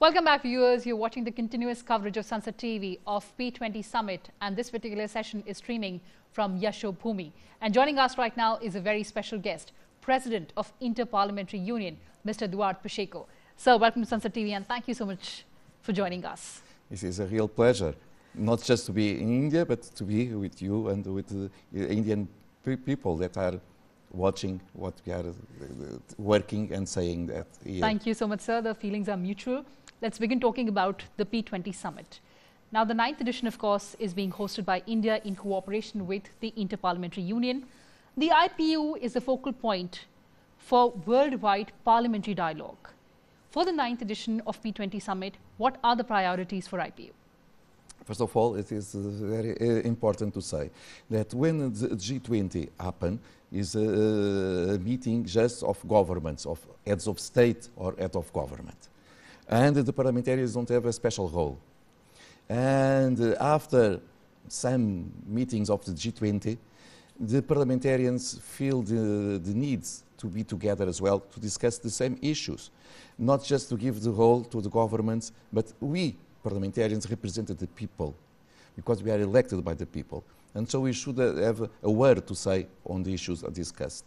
Welcome back, viewers. You're watching the continuous coverage of Sansad TV of P20 Summit, and this particular session is streaming from Yashobhoomi. And joining us right now is a very special guest, President of Inter-Parliamentary Union, Mr. Duarte Pacheco. Sir, welcome to Sansad TV, and thank you so much for joining us. This is a real pleasure, not just to be in India, but to be with you and with the Indian people that are watching what we are working and saying that here. Thank you so much, sir. The feelings are mutual. Let's begin talking about the P20 Summit. Now, the 9th edition, of course, is being hosted by India in cooperation with the Inter-Parliamentary Union. The IPU is the focal point for worldwide parliamentary dialogue. For the 9th edition of P20 Summit, what are the priorities for IPU? First of all, it is very important to say that when the G20 happened, is a meeting just of governments, of heads of state or head of government. And the parliamentarians don't have a special role. And after some meetings of the G20, the parliamentarians feel the needs to be together as well, to discuss the same issues, not just to give the role to the governments, but we parliamentarians represent the people, because we are elected by the people. And so we should have a word to say on the issues discussed.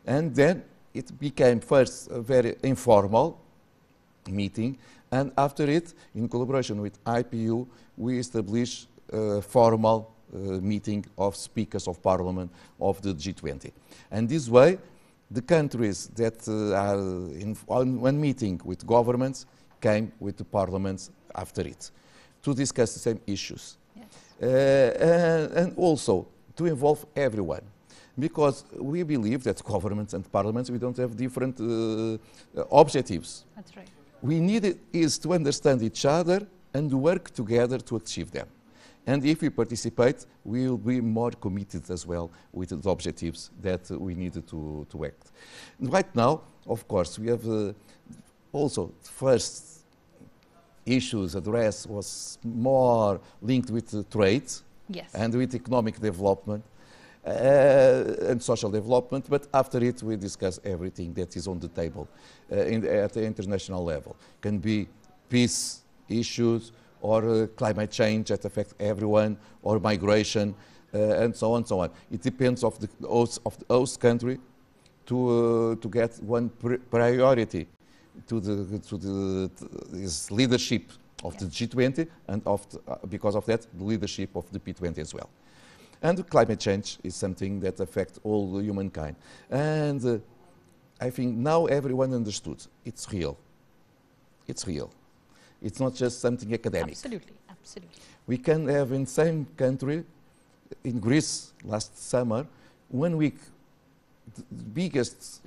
And then it became first a very informal meeting, and after it, in collaboration with IPU, we established a formal meeting of speakers of parliament of the G20. And this way, the countries that are in one meeting with governments came with the parliaments after it to discuss the same issues. Yes. And also to involve everyone, because we believe that governments and parliaments, we don't have different objectives. That's right. We need is to understand each other and work together to achieve them. And if we participate, we will be more committed as well with the objectives that we need to act. Right now, of course, we have also the first issues addressed was more linked with trade. Yes. And with economic development and social development, but after it we discuss everything that is on the table at the international level. Can be peace issues or climate change that affect everyone, or migration, and so on and so on. It depends of the host country to get one priority to this leadership of the G20, and because of that, the leadership of the P20 as well. And climate change is something that affects all humankind. And I think now everyone understood it's real. It's real. It's not just something academic. Absolutely, absolutely. We can have in same country, in Greece last summer, 1 week, the biggest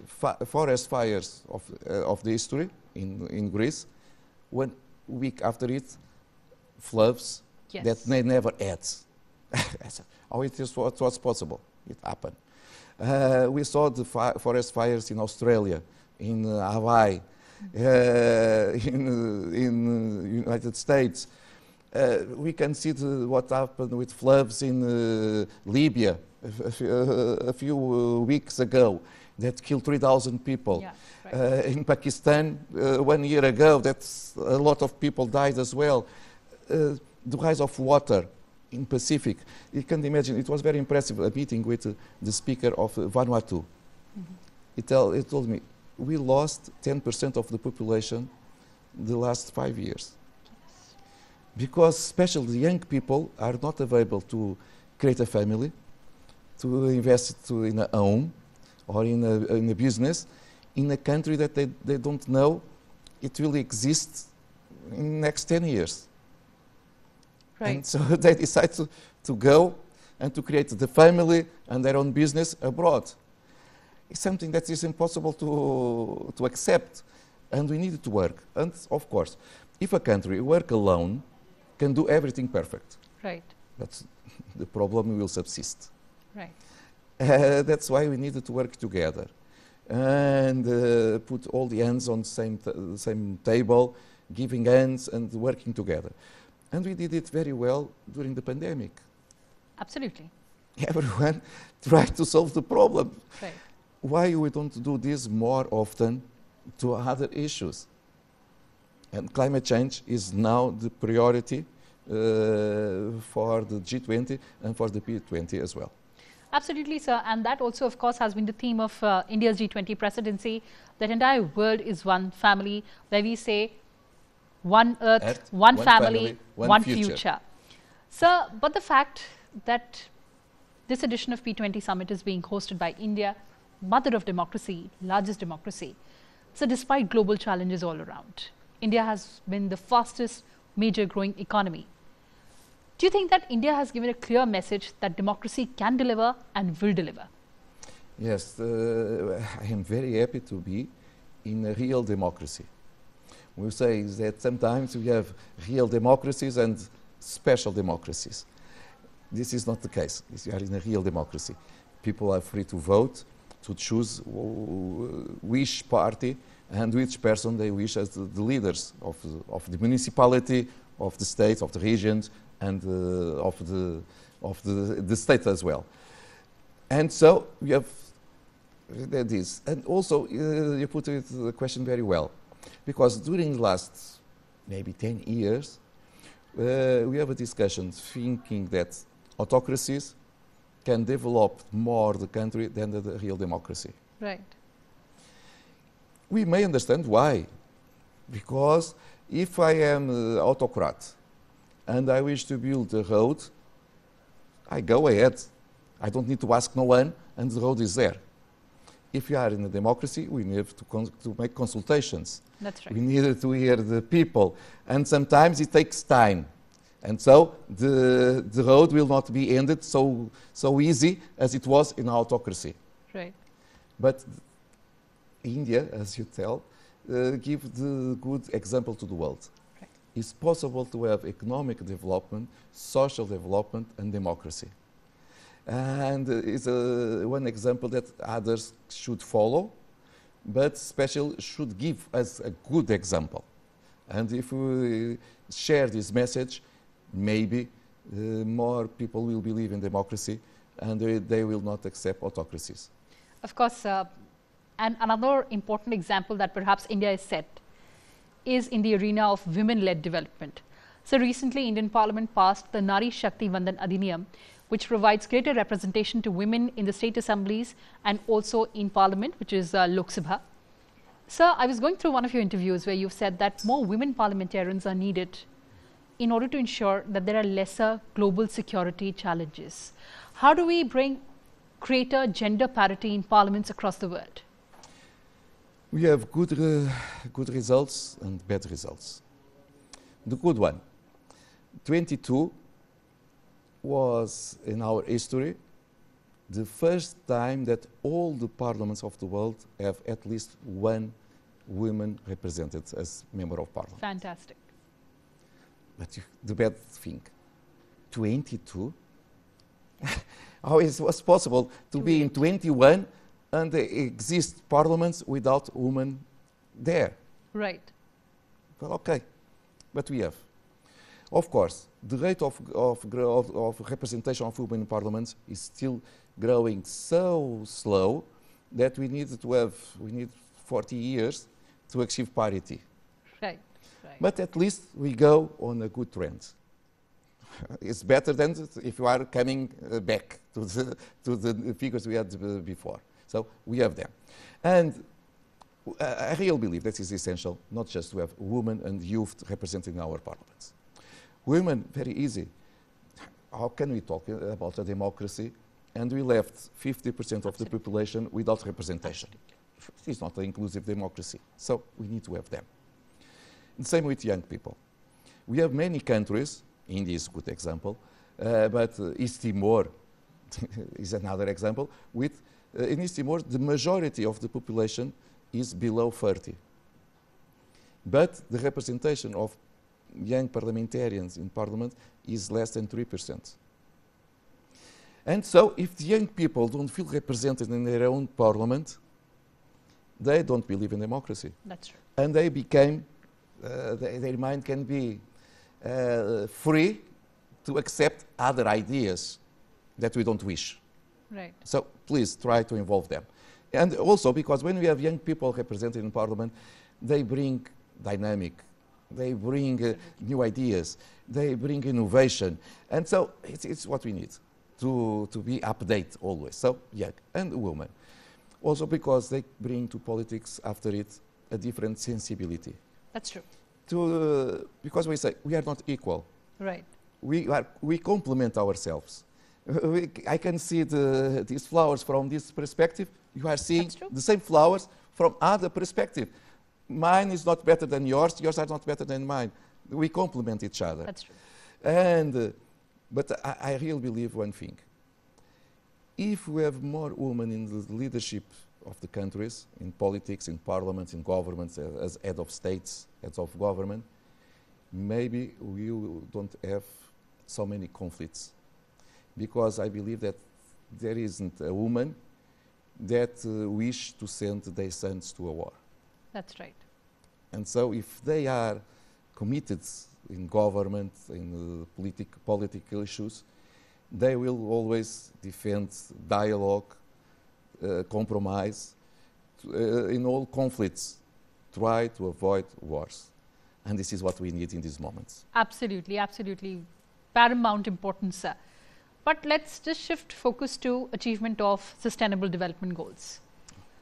forest fires of the history in Greece. 1 week after it, floods. Yes. That they never had. How it was possible? It happened. We saw the forest fires in Australia, in Hawaii, in United States. We can see what happened with floods in Libya a few weeks ago that killed 3,000 people. Yeah, right. In Pakistan, 1 year ago, that's a lot of people died as well. The rise of water in Pacific. You can imagine, it was very impressive, a meeting with the speaker of Vanuatu. Mm-hmm. He told me, we lost 10% of the population the last 5 years. Yes. Because especially the young people are not available to create a family, to invest in a home or in a business in a country that they don't know it will exist in the next 10 years. Right. And so they decide to go and to create the family and their own business abroad. It's something that is impossible to accept, and we need to work. And of course, if a country work alone, can do everything perfect. Right. But the problem will subsist. Right. That's why we needed to work together and put all the hands on the same table, giving hands and working together. And we did it very well during the pandemic. Absolutely. Everyone tried to solve the problem. Right. Why we don't do this more often to other issues? And climate change is now the priority for the G20 and for the P20 as well. Absolutely, sir. And that also, of course, has been the theme of India's G20 presidency. That entire world is one family, where we say one earth, one family, one future. Sir, but the fact that this edition of P20 Summit is being hosted by India, mother of democracy, largest democracy. So despite global challenges all around, India has been the fastest major growing economy. Do you think that India has given a clear message that democracy can deliver and will deliver? Yes, I am very happy to be in a real democracy. We say that sometimes we have real democracies and special democracies. This is not the case. We are in a real democracy. People are free to vote, to choose which party and which person they wish as the leaders of the municipality, of the state, of the regions, and of the state as well. And so we have this. And also, you put the question very well, because during the last maybe 10 years, we have a discussion thinking that autocracies can develop more the country than the real democracy. Right. We may understand why. Because if I am an autocrat and I wish to build a road, I go ahead. I don't need to ask no one, and the road is there. If we are in a democracy, we need to make consultations. That's right. We need to hear the people, and sometimes it takes time. And so the road will not be ended so easy as it was in autocracy. Right. But India, as you tell, give the good example to the world. Right. It's possible to have economic development, social development, and democracy. And it's one example that others should follow, but especially should give us a good example. And if we share this message, maybe more people will believe in democracy and they will not accept autocracies. Of course, and another important example that perhaps India is set is in the arena of women-led development. So recently, Indian Parliament passed the Nari Shakti Vandan Adhiniyam, which provides greater representation to women in the state assemblies and also in Parliament, which is Lok Sabha. Sir, I was going through one of your interviews where you've said that more women parliamentarians are needed in order to ensure that there are lesser global security challenges. How do we bring greater gender parity in parliaments across the world? We have good results and bad results. The good one, 22 was in our history the first time that all the parliaments of the world have at least one woman represented as member of parliament. Fantastic. But the bad thing, 22? How it was possible to be in 21 and there exist parliaments without women there? Right. Well, okay, but we have. Of course, the rate of representation of women in parliaments is still growing so slow that we need 40 years to achieve parity. Right. Right. But at least we go on a good trend. It's better than if you are coming back to the figures we had before. So we have them. And I really believe that is essential, not just to have women and youth represented in our parliaments. Women, very easy. How can we talk about a democracy and we left 50% of the population without representation? It's not an inclusive democracy. So we need to have them. The same with young people. We have many countries, India is a good example, but East Timor is another example. In East Timor, the majority of the population is below 30. But the representation of young parliamentarians in parliament is less than 3%. And so if the young people don't feel represented in their own parliament, they don't believe in democracy. That's true. And they became, their mind can be free to accept other ideas that we don't wish. Right. So please try to involve them. And also because when we have young people represented in parliament, they bring dynamic, They bring new ideas. They bring innovation. And so it's what we need to be update always. So young and women. Also because they bring to politics after it a different sensibility. That's true. Because we say we are not equal. Right. We complement ourselves. I can see these flowers from this perspective. You are seeing the same flowers from other perspective. Mine is not better than yours. Yours are not better than mine. We complement each other. That's true. And but I really believe one thing. If we have more women in the leadership of the countries, in politics, in parliaments, in governments, as head of states, heads of government, maybe we don't have so many conflicts. Because I believe that there isn't a woman that wish to send their sons to a war. That's right. And so if they are committed in government, in political issues, they will always defend dialogue, compromise, in all conflicts, try to avoid wars. And this is what we need in these moments. Absolutely, absolutely. Paramount importance, sir. But let's just shift focus to achievement of Sustainable Development Goals.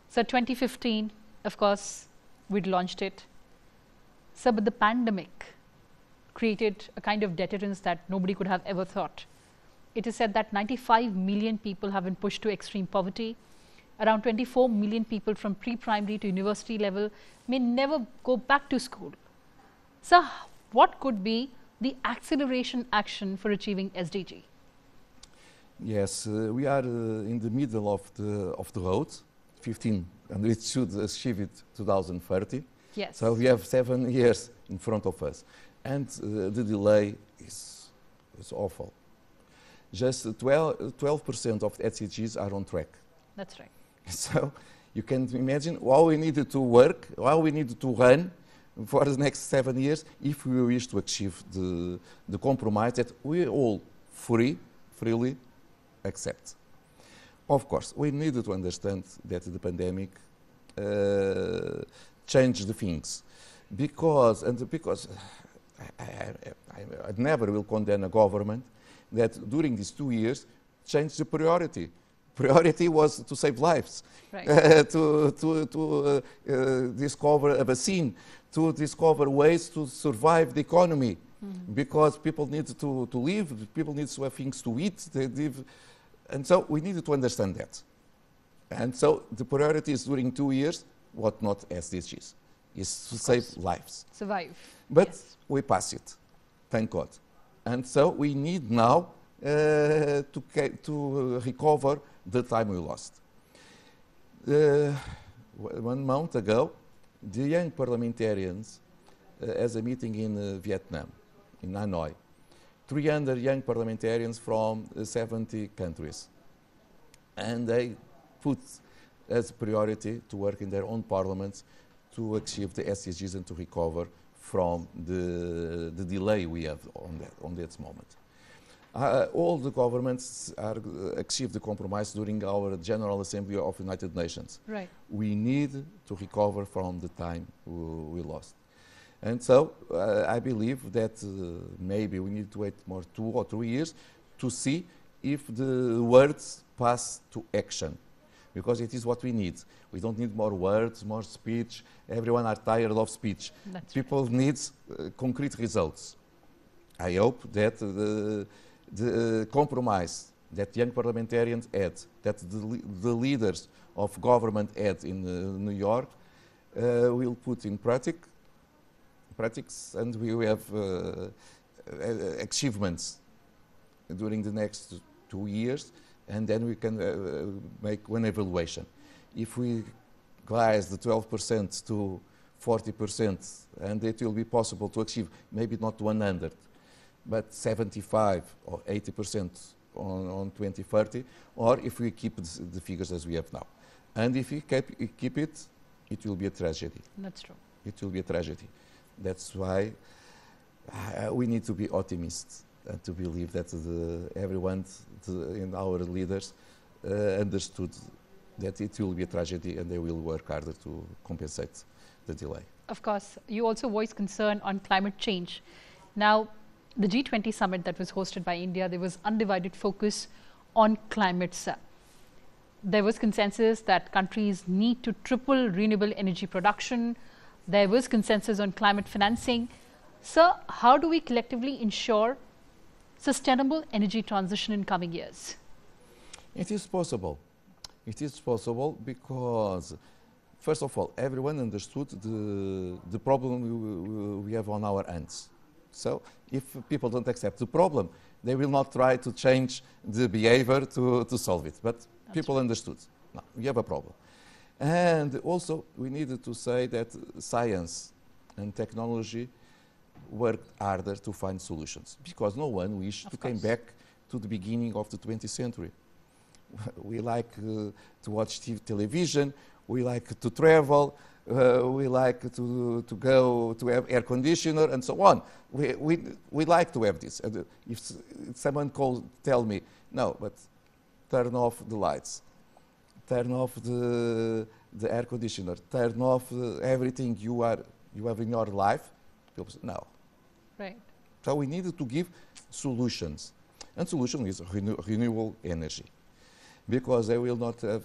So 2015, of course, we'd launched it. So, but the pandemic created a kind of deterrence that nobody could have ever thought. It is said that 95 million people have been pushed to extreme poverty. Around 24 million people from pre-primary to university level may never go back to school. So, what could be the acceleration action for achieving SDG? Yes, we are in the middle of the road, 15, and it should achieve it 2030. Yes. So we have 7 years in front of us, and the delay is awful. Just 12% of SDGs are on track. That's right. So you can imagine how we needed to work, how we needed to run for the next 7 years if we wish to achieve the compromise that we all freely accept. Of course, we needed to understand that the pandemic changed the things because I never will condemn a government that during these 2 years changed the priority. Priority was to save lives, right. to discover a vaccine, to discover ways to survive the economy, because people need to live, people need to have things to eat, they live, and so we needed to understand that. And so the priority is during 2 years, what not SDGs, is to save lives. Survive. But yes. We pass it, thank God. And so we need now to recover the time we lost. 1 month ago, the young parliamentarians has a meeting in Vietnam, in Hanoi. 300 young parliamentarians from 70 countries. And they put as a priority to work in their own parliaments to achieve the SDGs and to recover from the delay we have on that moment. All the governments achieved the compromise during our General Assembly of United Nations. Right. We need to recover from the time we lost. And so I believe that maybe we need to wait more 2 or 3 years to see if the words pass to action. Because it is what we need. We don't need more words, more speech. Everyone are tired of speech. That's People right. need concrete results. I hope that the compromise that young parliamentarians had, that the leaders of government had in New York, will put in practice, and we will have achievements during the next 2 years, and then we can make one evaluation. If we rise the 12% to 40%, and it will be possible to achieve maybe not 100, but 75 or 80% on 2030, or if we keep the figures as we have now. And if we keep it, it will be a tragedy. That's true. It will be a tragedy. That's why we need to be optimists and to believe that everyone in our leaders understood that it will be a tragedy and they will work harder to compensate the delay. Of course, you also voiced concern on climate change. Now, the G20 summit that was hosted by India, there was undivided focus on climate. There was consensus that countries need to triple renewable energy production. There was consensus on climate financing. Sir, how do we collectively ensure sustainable energy transition in coming years? It is possible. It is possible because, first of all, everyone understood the problem we have on our hands. So if people don't accept the problem, they will not try to change the behavior to solve it. But that's people right. Understood. No, we have a problem. And also, we needed to say that science and technology worked harder to find solutions because no one wished to come back to the beginning of the 20th century. We like to watch television, we like to travel, we like to go to have air conditioner and so on. We like to have this. If someone tell me, no, but turn off the lights, turn off the air conditioner, turn off everything you have in your life, people say, no. Right. So we needed to give solutions. And solution is renewable energy. Because they will not have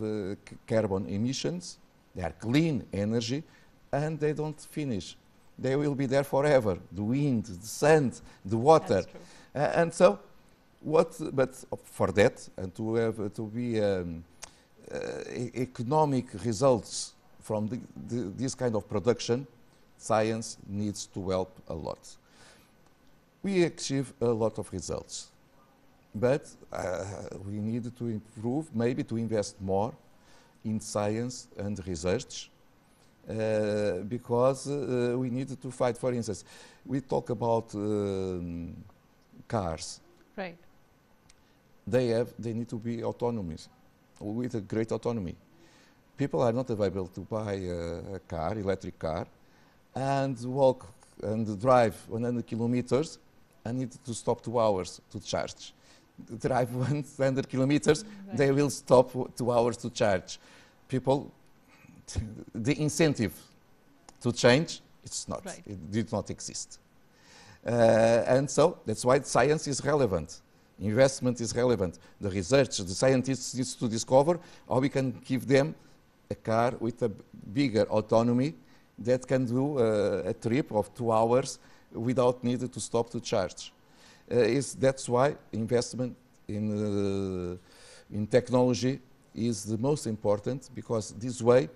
carbon emissions, they are clean energy, and they don't finish. They will be there forever. The wind, the sun, the water. And so, but for that, and to have to be economic results from this kind of production, science needs to help a lot. We achieve a lot of results. But we need to improve, maybe to invest more in science and research because we need to fight. For instance, we talk about cars. Right. They need to be autonomous, with a great autonomy. People are not available to buy a car, electric car, and walk and drive 100 kilometers and need to stop 2 hours to charge. Drive 100 kilometers, right. They will stop 2 hours to charge. People, the incentive to change, it's not. Right. It did not exist. And so that's why science is relevant. Investment is relevant. The research, the scientists need to discover how we can give them a car with a bigger autonomy that can do a trip of 2 hours without needing to stop to charge. That's why investment in technology is the most important, because this way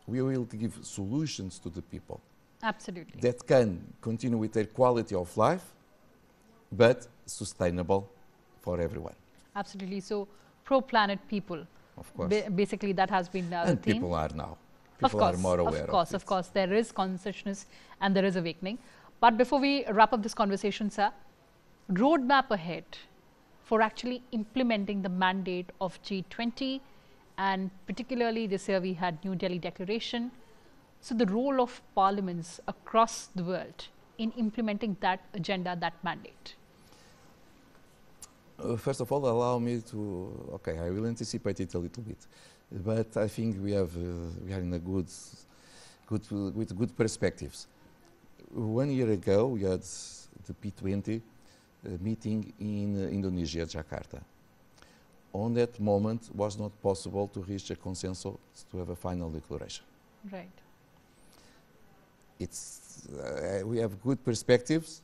we will give solutions to the people. Absolutely. That can continue with their quality of life, but sustainable for everyone. Absolutely. So, pro-planet people. Of course. Basically, that has been the theme. People are now. People are more aware of it. Of course. There is consciousness and there is awakening. But before we wrap up this conversation, sir, roadmap ahead for actually implementing the mandate of G20, and particularly this year we had New Delhi Declaration. So the role of parliaments across the world in implementing that agenda, that mandate. First of all, allow me to, I will anticipate it a little bit, but I think we are in with good perspectives. 1 year ago, we had the P20 meeting in Indonesia, Jakarta. On that moment, it was not possible to reach a consensus to have a final declaration. Right. We have good perspectives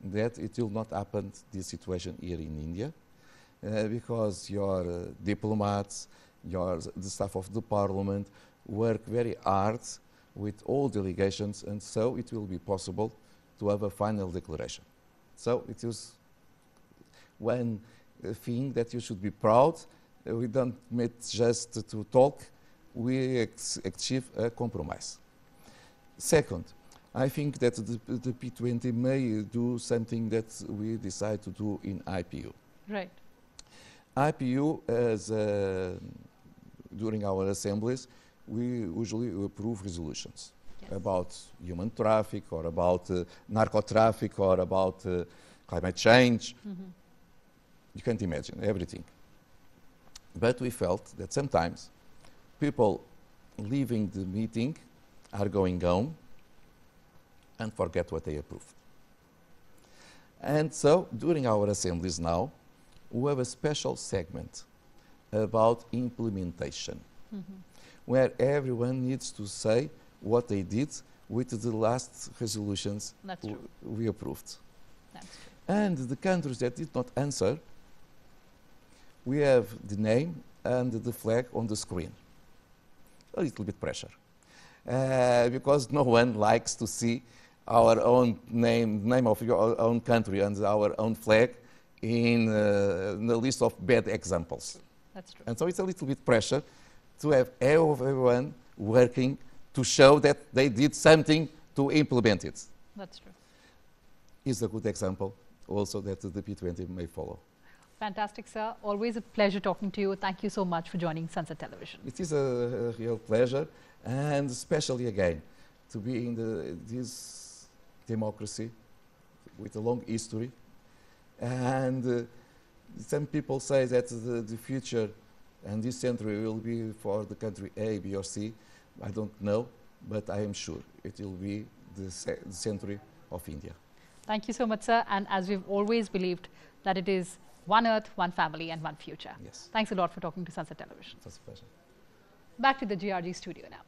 that it will not happen, this situation here in India, because your diplomats, the staff of the parliament work very hard with all delegations, and so it will be possible to have a final declaration. So it is one thing that you should be proud. We don't meet just to talk, we achieve a compromise. Second, I think that the P20 may do something that we decide to do in IPU. Right. IPU, during our assemblies, we usually approve resolutions about human traffic, or about narco traffic, or about climate change. Mm-hmm. You can't imagine everything. But we felt that sometimes people leaving the meeting are going home and forget what they approve. And so, during our assemblies now, we have a special segment about implementation, where everyone needs to say what they did with the last resolutions we approved. That's true. And the countries that did not answer, we have the name and the flag on the screen. A little bit pressure, because no one likes to see our own name of your own country and our own flag in the list of bad examples. That's true. And so it's a little bit pressure to have everyone working to show that they did something to implement it. That's true. Is a good example also that the P20 may follow. Fantastic, sir. Always a pleasure talking to you. Thank you so much for joining Sansad Television. It is a real pleasure, and especially again to be in this democracy with a long history. And some people say that the future and this century will be for the country A, B, or C. I don't know, but I am sure it will be the century of India. Thank you so much, sir. And as we've always believed that it is one earth, one family, and one future. Yes. Thanks a lot for talking to Sansad Television. It was a pleasure. Back to the GRG studio now.